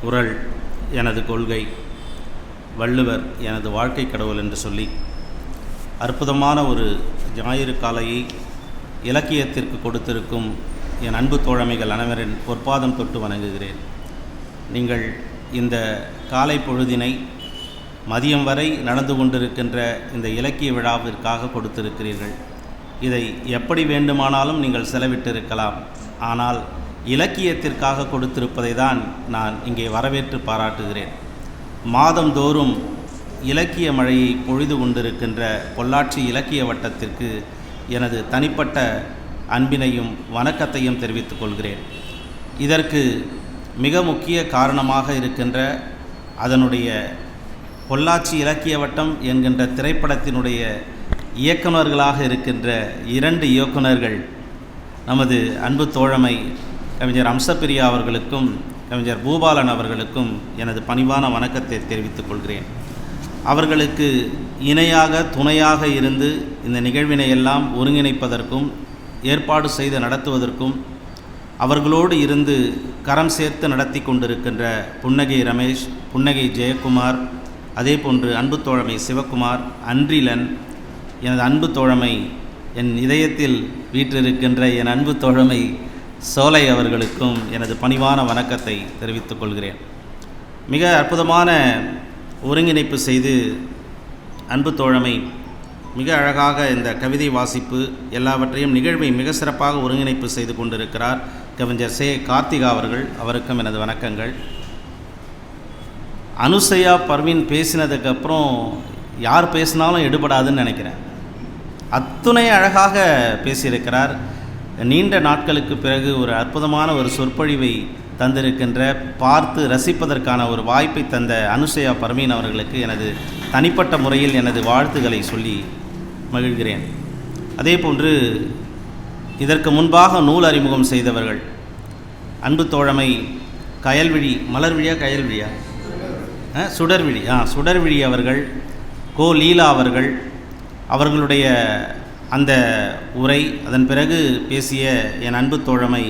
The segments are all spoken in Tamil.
குறள் எனது கொள்கை, வள்ளுவர் எனது வாழ்க்கை கடவுள் என்று சொல்லி அற்புதமான ஒரு ஞாயிறு காலையை இலக்கியத்திற்கு கொடுத்திருக்கும் என் அன்பு தோழமைகள் அனைவரின் பொற்பாதம் தொட்டு வணங்குகிறேன். நீங்கள் இந்த காலை பொழுதினை மதியம் வரை நடந்து கொண்டிருக்கின்ற இந்த இலக்கிய விழாவிற்காக கொடுத்திருக்கிறீர்கள். இதை எப்படி வேண்டுமானாலும் நீங்கள் செலவிட்டிருக்கலாம். ஆனால் இலக்கியத்திற்காக கொடுத்திருப்பதை தான் நான் இங்கே வரவேற்று பாராட்டுகிறேன். மாதந்தோறும் இலக்கிய மழையை பொழிது கொண்டிருக்கின்ற பொள்ளாச்சி இலக்கிய வட்டத்திற்கு எனது தனிப்பட்ட அன்பினையும் வணக்கத்தையும் தெரிவித்துக் கொள்கிறேன். இதற்கு மிக முக்கிய காரணமாக இருக்கின்ற அதனுடைய பொள்ளாச்சி இலக்கிய வட்டம் என்கின்ற திரைப்படத்தினுடைய இயக்குநர்களாக இருக்கின்ற 2 இயக்குநர்கள், நமது அன்பு தோழமை கவிஞர் அம்சப்பிரியா அவர்களுக்கும் கவிஞர் பூபாலன் அவர்களுக்கும் எனது பணிவான வணக்கத்தை தெரிவித்துக் கொள்கிறேன். அவர்களுக்கு இணையாக துணையாக இருந்து இந்த நிகழ்வினை எல்லாம் ஒருங்கிணைப்பதற்கும் ஏற்பாடு செய்து நடத்துவதற்கும் அவர்களோடு இருந்து கரம் சேர்த்து நடத்தி கொண்டிருக்கின்ற புன்னகை ரமேஷ், புன்னகை ஜெயக்குமார், அதே போன்று அன்பு தோழமை சிவக்குமார், அன்றிலன், எனது அன்பு தோழமை என் இதயத்தில் வீற்றிருக்கின்ற என் அன்பு தோழமை சோலை அவர்களுக்கும் எனது பணிவான வணக்கத்தை தெரிவித்துக் கொள்கிறேன். மிக அற்புதமான ஒருங்கிணைப்பு செய்து அன்பு தோழமை மிக அழகாக இந்த கவிதை வாசிப்பு எல்லாவற்றையும் நிகழ்வை மிக சிறப்பாக ஒருங்கிணைப்பு செய்து கொண்டிருக்கிறார் கவிஞர் கார்த்திகா அவர்கள். அவருக்கும் எனது வணக்கங்கள். அனுசையா பர்வீன் பேசினதுக்கப்புறம் யார் பேசினாலும் எடுபடாதுன்னு நினைக்கிறேன். அத்துணை அழகாக பேசியிருக்கிறார். நீண்ட நாட்களுக்கு பிறகு ஒரு அற்புதமான ஒரு சொற்பொழிவை தந்திருக்கின்ற, பார்த்து ரசிப்பதற்கான ஒரு வாய்ப்பை தந்த அனுசையா பர்வீன் அவர்களுக்கு எனது தனிப்பட்ட முறையில் எனது வாழ்த்துக்களை சொல்லி மகிழ்கிறேன். அதே போன்று இதற்கு முன்பாக நூல் அறிமுகம் செய்தவர்கள் அன்பு தோழமை கயல்விழி, மலர்விழியா கயல்விழியா சுடர்விழி சுடர்விழி அவர்கள், கோ லீலா அவர்கள், அவர்களுடைய அந்த உரை, அதன் பிறகு பேசிய என் அன்பு தோழமை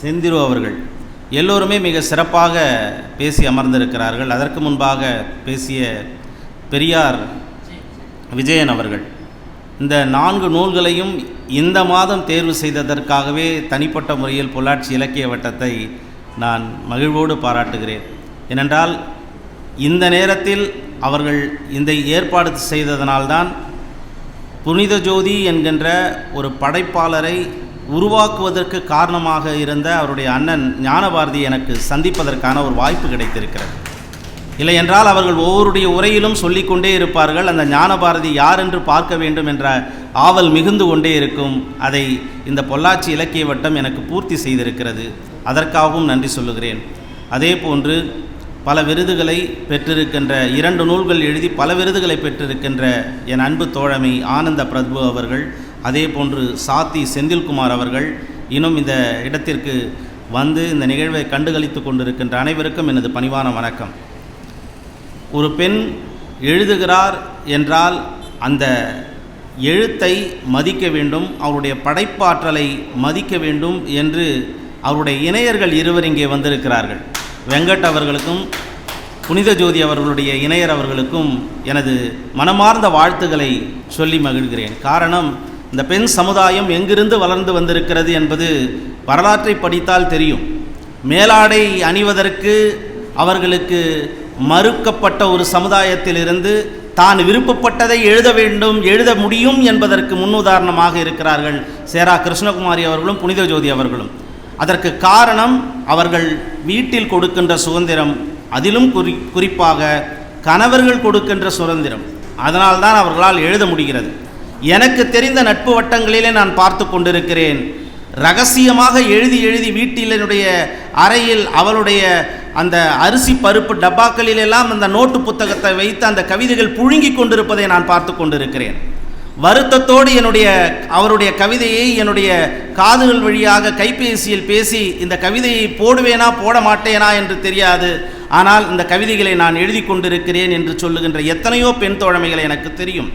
செந்திரு அவர்கள் எல்லோருமே மிக சிறப்பாக பேசி அமர்ந்திருக்கிறார்கள். அதற்கு முன்பாக பேசிய பெரியார் விஜயன் அவர்கள் இந்த 4 நூல்களையும் இந்த மாதம் தேர்வு செய்ததற்காகவே தனிப்பட்ட முறையில் பொள்ளாச்சி இலக்கிய வட்டத்தை நான் மகிழ்வோடு பாராட்டுகிறேன். ஏனென்றால் இந்த நேரத்தில் அவர்கள் இந்த ஏற்பாடு செய்ததனால்தான் புனித ஜோதி என்கின்ற ஒரு படைப்பாளரை உருவாக்குவதற்கு காரணமாக இருந்த அவருடைய அண்ணன் ஞானபாரதி எனக்கு சந்திப்பதற்கான ஒரு வாய்ப்பு கிடைத்திருக்கிறது. இல்லை என்றால் அவர்கள் ஒவ்வொருடைய உரையிலும் சொல்லிக்கொண்டே இருப்பார்கள். அந்த ஞானபாரதி யார் என்று பார்க்க வேண்டும் என்ற ஆவல் மிகுந்து கொண்டே இருக்கும். அதை இந்த பொள்ளாச்சி இலக்கிய வட்டம் எனக்கு பூர்த்தி செய்திருக்கிறது. அதற்காகவும் நன்றி சொல்லுகிறேன். அதே போன்று பல விருதுகளை பெற்றிருக்கின்ற, 2 நூல்கள் எழுதி பல விருதுகளை பெற்றிருக்கின்ற என் அன்பு தோழமை ஆனந்த பிரபு அவர்கள், அதே போன்று சாத்தி செந்தில்குமார் அவர்கள், இன்னும் இந்த இடத்திற்கு வந்து இந்த நிகழ்வை கண்டுகளித்து கொண்டிருக்கின்ற அனைவருக்கும் எனது பணிவான வணக்கம். ஒரு பெண் எழுதுகிறார் என்றால் அந்த எழுத்தை மதிக்க வேண்டும், அவருடைய படைப்பாற்றலை மதிக்க வேண்டும் என்று அவருடைய இணையர்கள் 2 இங்கே வந்திருக்கிறார்கள். வெங்கட் அவர்களுக்கும் புனித ஜோதி அவர்களுடைய இணையர் அவர்களுக்கும் எனது மனமார்ந்த வாழ்த்துக்களை சொல்லி மகிழ்கிறேன். காரணம், இந்த பெண் சமுதாயம் எங்கிருந்து வளர்ந்து வந்திருக்கிறது என்பது வரலாற்றை படித்தால் தெரியும். மேலாடை அணிவதற்கு அவர்களுக்கு மறுக்கப்பட்ட ஒரு சமுதாயத்திலிருந்து தான் விருப்பப்பட்டதை எழுத வேண்டும், எழுத முடியும் என்பதற்கு முன்னுதாரணமாக இருக்கிறார்கள் சேரா கிருஷ்ணகுமாரி அவர்களும் புனித ஜோதி அவர்களும். அதற்கு காரணம் அவர்கள் வீட்டில் கொடுக்கின்ற சுதந்திரம், அதிலும் குறிப்பாக கணவர்கள் கொடுக்கின்ற சுதந்திரம். அதனால்தான் அவர்களால் எழுத முடிகிறது. எனக்கு தெரிந்த நட்பு வட்டங்களிலே நான் பார்த்து கொண்டிருக்கிறேன். ரகசியமாக எழுதி வீட்டினுடைய அறையில் அவளுடைய அந்த அரிசி பருப்பு டப்பாக்களிலெல்லாம் அந்த நோட்டு புத்தகத்தை வைத்து அந்த கவிதைகள் புழுங்கி கொண்டிருப்பதை நான் பார்த்து கொண்டிருக்கிறேன். வருத்தத்தோடு அவருடைய கவிதையை என்னுடைய காதுகள் வழியாக கைபேசியில் பேசி இந்த கவிதையை போடுவேனா போட மாட்டேனா என்று தெரியாது, ஆனால் இந்த கவிதைகளை நான் எழுதி கொண்டிருக்கிறேன் என்று சொல்லுகின்ற எத்தனையோ பெண் தோழமைகளை எனக்கு தெரியும்.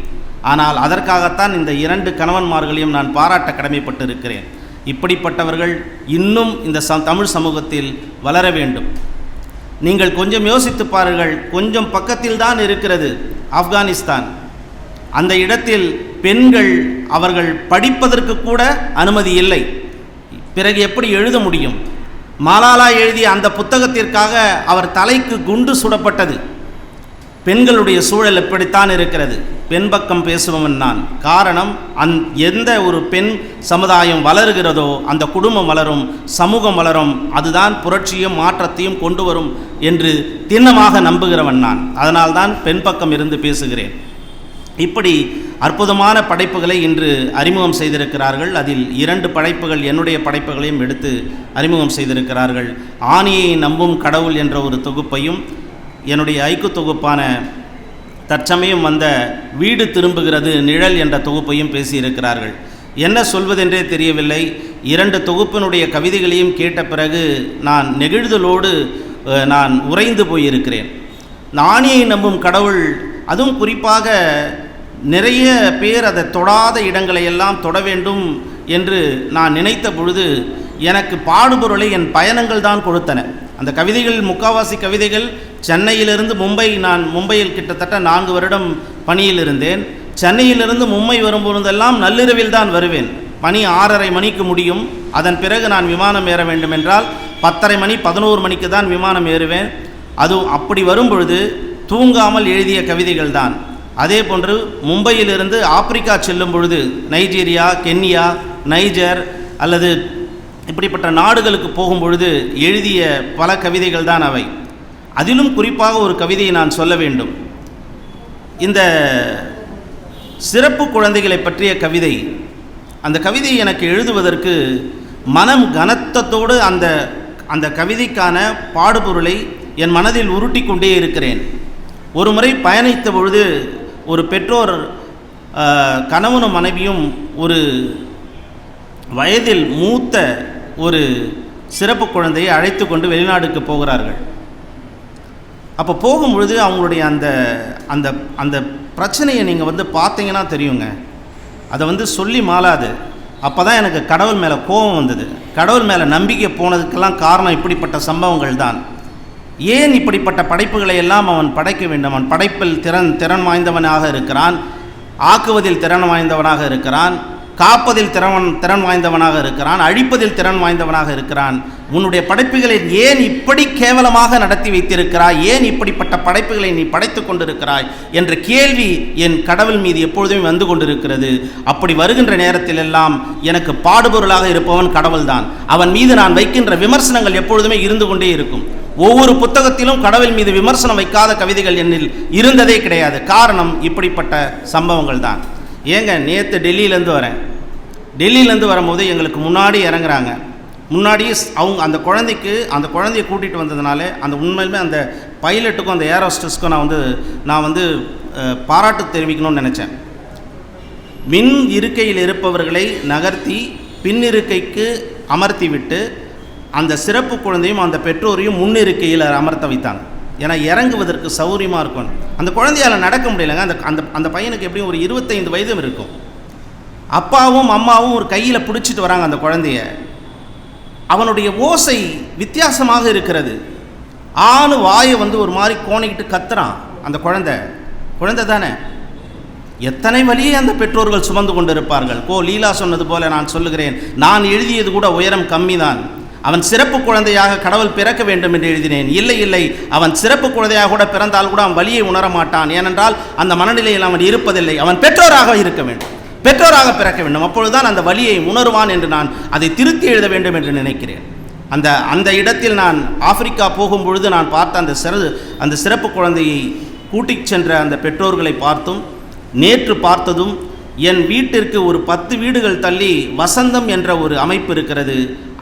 ஆனால் அதற்காகத்தான் இந்த 2 கணவன்மார்களையும் நான் பாராட்ட கடமைப்பட்டிருக்கிறேன். இப்படிப்பட்டவர்கள் இன்னும் இந்த தமிழ் சமூகத்தில் வளர வேண்டும். நீங்கள் கொஞ்சம் யோசித்து பாருங்கள், கொஞ்சம் பக்கத்தில் தான் இருக்கிறது ஆப்கானிஸ்தான். அந்த இடத்தில் பெண்கள் அவர்கள் படிப்பதற்கு கூட அனுமதி இல்லை. பிறகு எப்படி எழுத முடியும்? மாலாலா எழுதிய அந்த புத்தகத்திற்காக அவர் தலைக்கு குண்டு சுடப்பட்டது. பெண்களுடைய சூழல் எப்படித்தான் இருக்கிறது. பெண் பக்கம் பேசுபவன் நான். காரணம், எந்த ஒரு பெண் சமுதாயம் வளருகிறதோ அந்த குடும்பம் வளரும், சமூகம் வளரும். அதுதான் புரட்சியும் மாற்றத்தையும் கொண்டு வரும் என்று திண்ணமாக நம்புகிறவன் நான். அதனால்தான் பெண் பக்கம் இருந்து பேசுகிறேன். இப்படி அற்புதமான படைப்புகளை இன்று அறிமுகம் செய்திருக்கிறார்கள். அதில் 2 படைப்புகள் என்னுடைய படைப்புகளையும் எடுத்து அறிமுகம் செய்திருக்கிறார்கள். ஆணியை நம்பும் கடவுள் என்ற ஒரு தொகுப்பையும், என்னுடைய ஐக்கு தொகுப்பான தற்சமயம் வந்த வீடு திரும்புகிறது நிழல் என்ற தொகுப்பையும் பேசியிருக்கிறார்கள். என்ன சொல்வதென்றே தெரியவில்லை. 2 தொகுப்பினுடைய கவிதைகளையும் கேட்ட பிறகு நான் நெகிழ்தலோடு நான் உறைந்து போயிருக்கிறேன். ஆணியை நம்பும் கடவுள், அதுவும் குறிப்பாக நிறைய பேர் அதை தொடாத இடங்களை எல்லாம் தொட வேண்டும் என்று நான் நினைத்த பொழுது எனக்கு பாடுபொருளை என் பயணங்கள் தான் கொடுத்தன. அந்த கவிதைகள், முக்காவாசி கவிதைகள் சென்னையிலிருந்து மும்பை, நான் மும்பையில் கிட்டத்தட்ட 4 வருடம் பணியில் இருந்தேன். சென்னையிலிருந்து மும்பை வரும்பொழுதெல்லாம் நள்ளிரவில் தான் வருவேன். பணி 6:30 மணிக்கு முடியும். அதன் பிறகு நான் விமானம் ஏற வேண்டும் என்றால் 10:30 மணி 11 மணிக்கு தான் விமானம் ஏறுவேன். அதுவும் அப்படி வரும்பொழுது தூங்காமல் எழுதிய கவிதைகள் தான். அதே போன்று மும்பையிலிருந்து ஆப்பிரிக்கா செல்லும் பொழுது, நைஜீரியா, கென்யா, நைஜர் அல்லது இப்படிப்பட்ட நாடுகளுக்கு போகும் பொழுது எழுதிய பல கவிதைகள் தான் அவை. அதிலும் குறிப்பாக ஒரு கவிதையை நான் சொல்ல வேண்டும். இந்த சிறப்பு குழந்தைகளை பற்றிய கவிதை. அந்த கவிதை எனக்கு எழுதுவதற்கு மனம் கனத்தத்தோடு அந்த கவிதைக்கான பாடுபொருளை என் மனதில் உருட்டி கொண்டே இருக்கிறேன். ஒரு முறை பயணித்த பொழுது ஒரு பெற்றோர் கணவனும் மனைவியும் ஒரு வயதில் மூத்த ஒரு சிறப்பு குழந்தையை அழைத்து கொண்டு வெளிநாடுக்கு போகிறார்கள். அப்போ போகும்பொழுது அவங்களுடைய அந்த அந்த அந்த பிரச்சனையை நீங்கள் பார்த்தீங்கன்னா தெரியுங்க. அதை சொல்லி மாளாது. அப்போ தான் எனக்கு கடவுள் மேலே கோபம் வந்தது. கடவுள் மேலே நம்பிக்கை போனதுக்கெல்லாம் காரணம் இப்படிப்பட்ட சம்பவங்கள் தான். ஏன் இப்படிப்பட்ட படைப்புகளை எல்லாம் அவன் படைக்க வேண்டும்? அவன் படைப்பில் திறன் வாய்ந்தவனாக இருக்கிறான், ஆக்குவதில் திறன் வாய்ந்தவனாக இருக்கிறான், காப்பதில் திறன் வாய்ந்தவனாக இருக்கிறான், அழிப்பதில் திறன் வாய்ந்தவனாக இருக்கிறான். உன்னுடைய படைப்புகளை ஏன் இப்படி கேவலமாக நடத்தி வைத்திருக்கிறாய்? ஏன் இப்படிப்பட்ட படைப்புகளை நீ படைத்து கொண்டிருக்கிறாய் என்ற கேள்வி என் கடவுள் மீது எப்பொழுதுமே வந்து கொண்டிருக்கிறது. அப்படி வருகின்ற நேரத்தில் எல்லாம் எனக்கு பாடுபொருளாக இருப்பவன் கடவுள்தான். அவன் மீது நான் வைக்கின்ற விமர்சனங்கள் எப்பொழுதுமே இருந்து கொண்டே இருக்கும். ஒவ்வொரு புத்தகத்திலும் கடவுள் மீது விமர்சனம் வைக்காத கவிதைகள் என்னில் இருந்ததே கிடையாது. காரணம், இப்படிப்பட்ட சம்பவங்கள் தான். ஏங்க, நேற்று டெல்லியிலேருந்து வரேன். டெல்லியிலேருந்து வரும்போது எங்களுக்கு முன்னாடி இறங்குறாங்க. முன்னாடி அவங்க அந்த குழந்தையை கூட்டிகிட்டு வந்ததுனால அந்த உண்மையிலுமே அந்த பைலட்டுக்கும் அந்த ஏரோஸ்டஸ்க்கும் நான் பாராட்டு தெரிவிக்கணும்னு நினச்சேன். மின் இருக்கையில் இருப்பவர்களை நகர்த்தி பின் இருக்கைக்கு அமர்த்தி விட்டு அந்த சிறப்பு குழந்தையும் அந்த பெற்றோரையும் முன்னிருக்கையில் அமர்த்த வைத்தாங்க. ஏன்னா இறங்குவதற்கு சௌரியமாக இருக்கும். அந்த குழந்தையால் நடக்க முடியலைங்க. அந்த பையனுக்கு எப்படியும் ஒரு 25 வயதும் இருக்கும். அப்பாவும் அம்மாவும் ஒரு கையில் பிடிச்சிட்டு வராங்க அந்த குழந்தைய. அவனுடைய ஓசை வித்தியாசமாக இருக்கிறது. ஆணு வாயை ஒரு மாதிரி கோணிக்கிட்டு கத்துறான். அந்த குழந்தை தானே. எத்தனை வழியே அந்த பெற்றோர்கள் சுமந்து கொண்டிருப்பார்கள். லீலா சொன்னது போல நான் சொல்லுகிறேன், நான் எழுதியது கூட உயரம் கம்மி தான். அவன் சிறப்பு குழந்தையாக கடவுள் பிறக்க வேண்டும் என்று எழுதினேன். இல்லை, அவன் சிறப்பு குழந்தையாக கூட பிறந்தால் கூட அவன் வலியை உணர மாட்டான். ஏனென்றால் அந்த மனநிலையில் அவன் இருப்பதில்லை. அவன் பெற்றோராக இருக்க வேண்டும், பெற்றோராக பிறக்க வேண்டும். அப்பொழுதுதான் அந்த வலியை உணர்வான் என்று நான் அதை திருத்தி எழுத வேண்டும் என்று நினைக்கிறேன். அந்த இடத்தில் நான் ஆப்பிரிக்கா போகும்பொழுது நான் பார்த்த அந்த சிறப்பு குழந்தையை கூட்டிச் சென்ற அந்த பெற்றோர்களை பார்த்தும் நேற்று பார்த்ததும், என் வீட்டிற்கு ஒரு 10 வீடுகள் தள்ளி வசந்தம் என்ற ஒரு அமைப்பு இருக்கிறது.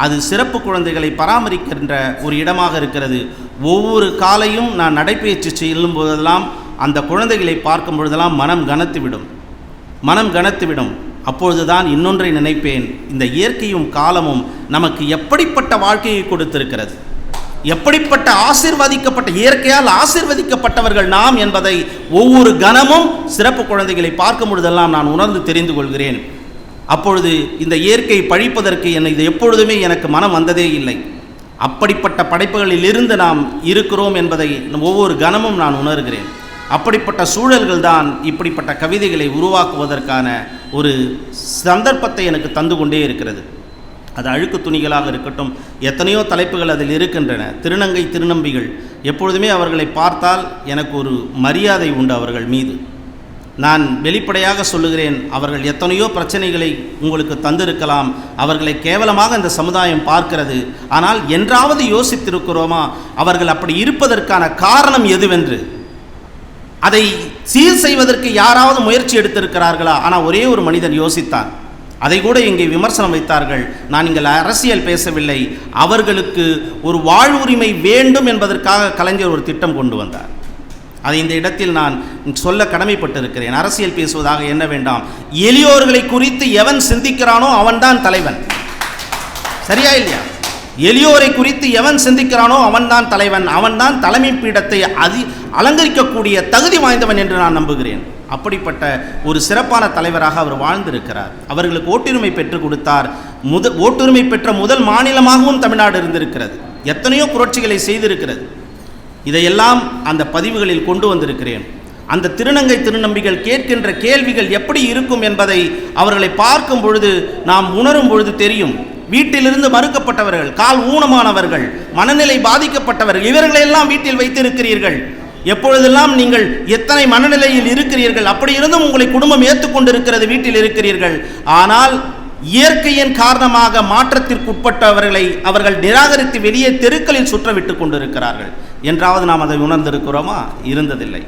அது சிறப்பு குழந்தைகளை பராமரிக்கின்ற ஒரு இடமாக இருக்கிறது. ஒவ்வொரு காலையும் நான் நடைபயிற்சி செல்லும் போதெல்லாம் அந்த குழந்தைகளை பார்க்கும் பொழுதெல்லாம் மனம் கனத்துவிடும். அப்பொழுதுதான் இன்னொன்றை நினைப்பேன், இந்த இயற்கையும் காலமும் நமக்கு எப்படிப்பட்ட வாழ்க்கையை கொடுத்திருக்கிறது, எப்படிப்பட்ட இயற்கையால் ஆசீர்வதிக்கப்பட்டவர்கள் நாம் என்பதை ஒவ்வொரு கணமும் சிறப்பு குழந்தைகளை பார்க்கும் பொழுதெல்லாம் நான் உணர்ந்து தெரிந்து கொள்கிறேன். அப்பொழுது இந்த இயற்கை பழிப்பதற்கு இது எப்பொழுதுமே எனக்கு மனம் வந்ததே இல்லை. அப்படிப்பட்ட படைப்புகளில் இருந்து நாம் இருக்கிறோம் என்பதை ஒவ்வொரு கணமும் நான் உணர்கிறேன். அப்படிப்பட்ட சூழல்கள் தான் இப்படிப்பட்ட கவிதைகளை உருவாக்குவதற்கான ஒரு சந்தர்ப்பத்தை எனக்கு தந்து கொண்டே இருக்கிறது. அது அழுக்கு துணிகளாக இருக்கட்டும், எத்தனையோ தலைப்புகள் அதில் இருக்கின்றன. திருநங்கை திருநம்பிகள் எப்பொழுதுமே அவர்களை பார்த்தால் எனக்கு ஒரு மரியாதை உண்டு அவர்கள் மீது. நான் வெளிப்படையாக சொல்லுகிறேன், அவர்கள் எத்தனையோ பிரச்சனைகளை உங்களுக்கு தந்திருக்கலாம், அவர்களை கேவலமாக இந்த சமுதாயம் பார்க்கிறது. ஆனால் என்றாவது யோசித்திருக்கிறோமா அவர்கள் அப்படி இருப்பதற்கான காரணம் எதுவென்று? அதை சீர் செய்வதற்கு யாராவது முயற்சி எடுத்திருக்கிறார்களா? ஆனால் ஒரே ஒரு மனிதன் யோசித்தான். அதை கூட இங்கே விமர்சனம் வைத்தார்கள். நான் இங்கே அரசியல் பேசவில்லை, அவர்களுக்கு ஒரு வாழ்வுரிமை வேண்டும் என்பதற்காக கலைஞர் ஒரு திட்டம் கொண்டு வந்தார். அதை இந்த இடத்தில் நான் சொல்ல கடமைப்பட்டிருக்கிறேன். அரசியல் பேசுவதாக என்ன வேண்டாம். எளியோர்களை குறித்து எவன் சிந்திக்கிறானோ அவன்தான் தலைவன். சரியா இல்லையா? எளியோரை குறித்து எவன் சிந்திக்கிறானோ அவன்தான் தலைவன், அவன்தான் தலைமை பீடத்தை அலங்கரிக்கக்கூடிய தகுதி வாய்ந்தவன் என்று நான் நம்புகிறேன். அப்படிப்பட்ட ஒரு சிறப்பான தலைவராக அவர் வாழ்ந்திருக்கிறார். அவர்களுக்கு ஓட்டுரிமை பெற்றுக் கொடுத்தார். ஓட்டுரிமை பெற்ற முதல் மாநிலமாகவும் தமிழ்நாடு இருந்திருக்கிறது. எத்தனையோ புரட்சிகளை செய்திருக்கிறது. இதையெல்லாம் அந்த பதிவுகளில் கொண்டு வந்திருக்கிறேன். அந்த திருநங்கை திருநம்பிகள் கேட்கின்ற கேள்விகள் எப்படி இருக்கும் என்பதை அவர்களை பார்க்கும் பொழுது நாம் உணரும் பொழுது தெரியும். வீட்டிலிருந்து மறுக்கப்பட்டவர்கள், கால் ஊனமானவர்கள், மனநிலை பாதிக்கப்பட்டவர்கள், இவர்களையெல்லாம் வீட்டில் வைத்திருக்கிறீர்கள். எப்பொழுதெல்லாம் நீங்கள் எத்தனை மனநிலையில் இருக்கிறீர்கள், அப்படி இருந்தும் உங்களை குடும்பம் ஏற்றுக்கொண்டிருக்கிறது, வீட்டில் இருக்கிறீர்கள். ஆனால் இயற்கையின் காரணமாக மாற்றத்திற்கு உட்பட்டவர்களை அவர்கள் நிராகரித்து வெளியே தெருக்களில் சுற்ற விட்டு கொண்டிருக்கிறார்கள். என்றாவது நாம் அதை உணர்ந்திருக்கிறோமா? இருந்ததில்லை.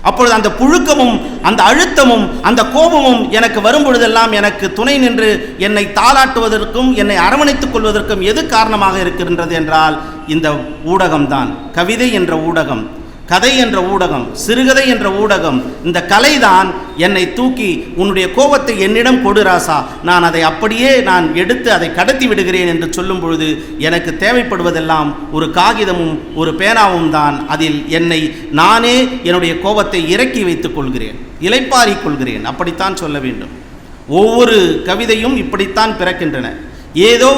அப்பொழுது அந்த புழுக்கமும் அந்த அழுத்தமும் அந்த கோபமும் எனக்கு வரும் பொழுதெல்லாம் எனக்கு துணை நின்று என்னை தாளாட்டுவதற்கும் என்னை அரவணைத்துக் கொள்வதற்கும் எது காரணமாக இருக்கின்றது என்றால் இந்த ஊடகம்தான். கவிதை என்ற ஊடகம், கதை என்ற ஊடகம், சிறுகதை என்ற ஊடகம், இந்த கலைதான் என்னை தூக்கி உன்னுடைய கோபத்தை என்னிடம் கொடு ராசா, நான் அதை அப்படியே நான் எடுத்து அதை கடத்தி விடுகிறேன் என்று சொல்லும் பொழுது எனக்கு தேவைப்படுவதெல்லாம் ஒரு காகிதமும் ஒரு பேனாவும் தான். அதில் என்னை நானே என்னுடைய கோபத்தை இறக்கி வைத்துக் கொள்கிறேன், இளைப்பாறிக் கொள்கிறேன். அப்படித்தான் சொல்ல வேண்டும். ஒவ்வொரு கவிதையும் இப்படித்தான் பிறக்கின்றன. ஏதோ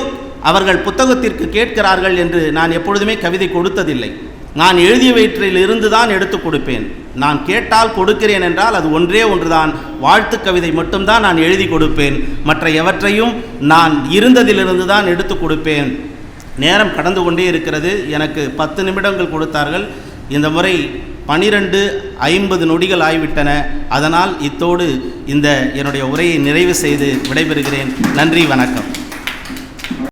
அவர்கள் புத்தகத்திற்கு கேட்கிறார்கள் என்று நான் எப்பொழுதுமே கவிதை கொடுத்ததில்லை. நான் எழுதியவற்றில் இருந்து தான் எடுத்து கொடுப்பேன். நான் கேட்டால் கொடுக்கிறேன் என்றால் அது ஒன்றே ஒன்றுதான், வாழ்த்து கவிதை மட்டும்தான் நான் எழுதி கொடுப்பேன். மற்ற எவற்றையும் நான் இருந்ததிலிருந்து தான் எடுத்து கொடுப்பேன். நேரம் கடந்து கொண்டே இருக்கிறது. எனக்கு 10 நிமிடங்கள் கொடுத்தார்கள். இந்த முறை 12:50 நொடிகள் ஆகிவிட்டன. அதனால் இத்தோடு இந்த என்னுடைய உரையை நிறைவு செய்து விடைபெறுகிறேன். நன்றி, வணக்கம்.